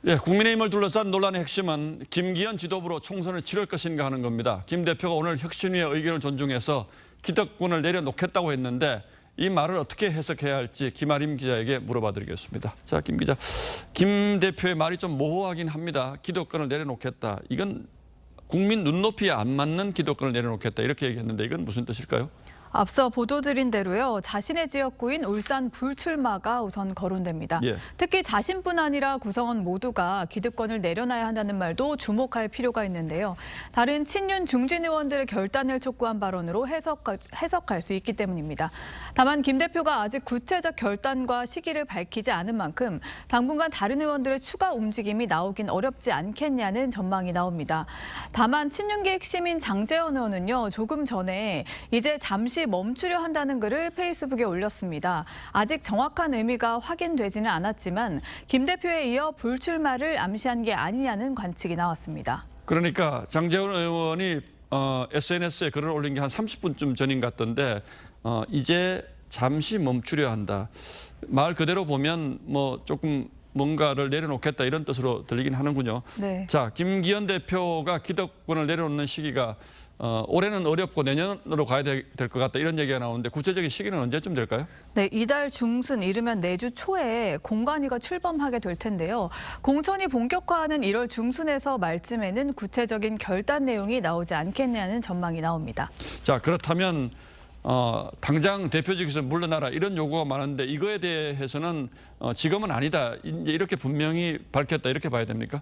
예, 국민의힘을 둘러싼 논란의 핵심은 김기현 지도부로 총선을 치를 것인가 하는 겁니다. 김 대표가 오늘 혁신위의 의견을 존중해서 기득권을 내려놓겠다고 했는데 이 말을 어떻게 해석해야 할지 김아림 기자에게 물어봐 드리겠습니다. 자, 김 기자. 김 대표의 말이 좀 모호하긴 합니다. 기득권을 내려놓겠다. 이건 국민 눈높이에 안 맞는 기득권을 내려놓겠다. 이렇게 얘기했는데 이건 무슨 뜻일까요? 앞서 보도드린 대로요. 자신의 지역구인 울산 불출마가 우선 거론됩니다. 예. 특히 자신뿐 아니라 구성원 모두가 기득권을 내려놔야 한다는 말도 주목할 필요가 있는데요. 다른 친윤 중진 의원들의 결단을 촉구한 발언으로 해석할 수 있기 때문입니다. 다만 김 대표가 아직 구체적 결단과 시기를 밝히지 않은 만큼 당분간 다른 의원들의 추가 움직임이 나오긴 어렵지 않겠냐는 전망이 나옵니다. 다만 친윤계 핵심인 장제원 의원은요. 조금 전에 이제 잠시 멈추려 한다는 글을 페이스북에 올렸습니다. 아직 정확한 의미가 확인되지는 않았지만 김 대표에 이어 불출마를 암시한 게 아니냐는 관측이 나왔습니다. 그러니까 장제원 의원이 SNS에 글을 올린 게 한 30분쯤 전인 것 같던데 이제 잠시 멈추려 한다. 말 그대로 보면 뭐 조금 뭔가를 내려놓겠다 이런 뜻으로 들리긴 하는군요. 네. 자, 김기현 대표가 기득권을 내려놓는 시기가 올해는 어렵고 내년으로 가야 될 것 같다 이런 얘기가 나오는데 구체적인 시기는 언제쯤 될까요? 네, 이달 중순 이르면 내주 초에 공관위가 출범하게 될 텐데요. 공천이 본격화하는 1월 중순에서 말쯤에는 구체적인 결단 내용이 나오지 않겠냐는 전망이 나옵니다. 자, 그렇다면 당장 대표직에서 물러나라 이런 요구가 많은데 이거에 대해서는 지금은 아니다. 이제 이렇게 분명히 밝혔다 이렇게 봐야 됩니까?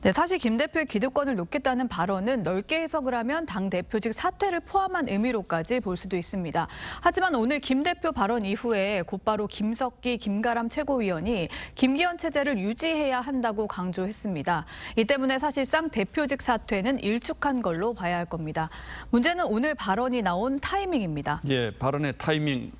네, 사실 김 대표의 기득권을 놓겠다는 발언은 넓게 해석을 하면 당 대표직 사퇴를 포함한 의미로까지 볼 수도 있습니다. 하지만 오늘 김 대표 발언 이후에 곧바로 김석기, 김가람 최고위원이 김기현 체제를 유지해야 한다고 강조했습니다. 이 때문에 사실상 대표직 사퇴는 일축한 걸로 봐야 할 겁니다. 문제는 오늘 발언이 나온 타이밍입니다. 예, 발언의 타이밍,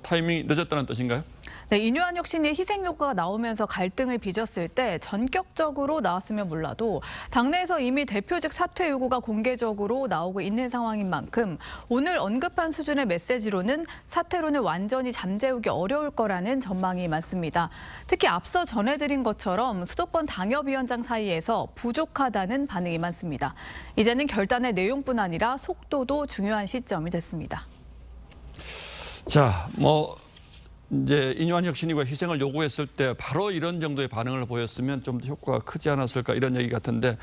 타이밍이 늦었다는 뜻인가요? 네, 인유한 혁신이 희생 요구가 나오면서 갈등을 빚었을 때 전격적으로 나왔으면 몰라도 당내에서 이미 대표직 사퇴 요구가 공개적으로 나오고 있는 상황인 만큼 오늘 언급한 수준의 메시지로는 사퇴론을 완전히 잠재우기 어려울 거라는 전망이 많습니다. 특히 앞서 전해드린 것처럼 수도권 당협위원장 사이에서 부족하다는 반응이 많습니다. 이제는 결단의 내용뿐 아니라 속도도 중요한 시점이 됐습니다. 자, 이제 인유한 혁신이가 희생을 요구했을 때 바로 이런 정도의 반응을 보였으면 좀 더 효과가 크지 않았을까 이런 얘기 같은데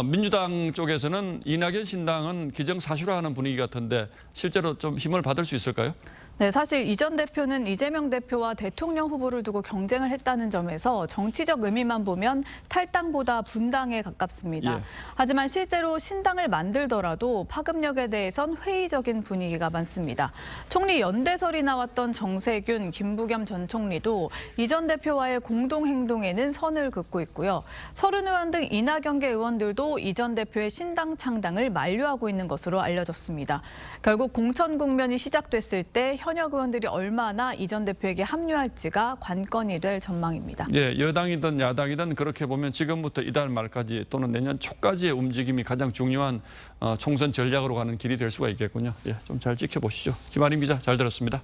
민주당 쪽에서는 이낙연 신당은 기정사실화하는 분위기 같은데 실제로 좀 힘을 받을 수 있을까요? 네, 사실 이 전 대표는 이재명 대표와 대통령 후보를 두고 경쟁을 했다는 점에서 정치적 의미만 보면 탈당보다 분당에 가깝습니다. 예. 하지만 실제로 신당을 만들더라도 파급력에 대해선 회의적인 분위기가 많습니다. 총리 연대설이 나왔던 정세균, 김부겸 전 총리도 이 전 대표와의 공동행동에는 선을 긋고 있고요. 서른 의원 등 이낙연계 의원들도 이 전 대표의 신당 창당을 만류하고 있는 것으로 알려졌습니다. 결국 공천 국면이 시작됐을 때 현역 의원들이 얼마나 이 전 대표에게 합류할지가 관건이 될 전망입니다. 예, 여당이든 야당이든 그렇게 보면 지금부터 이달 말까지 또는 내년 초까지의 움직임이 가장 중요한 총선 전략으로 가는 길이 될 수가 있겠군요. 예, 좀 잘 지켜보시죠. 김아림 기자 잘 들었습니다.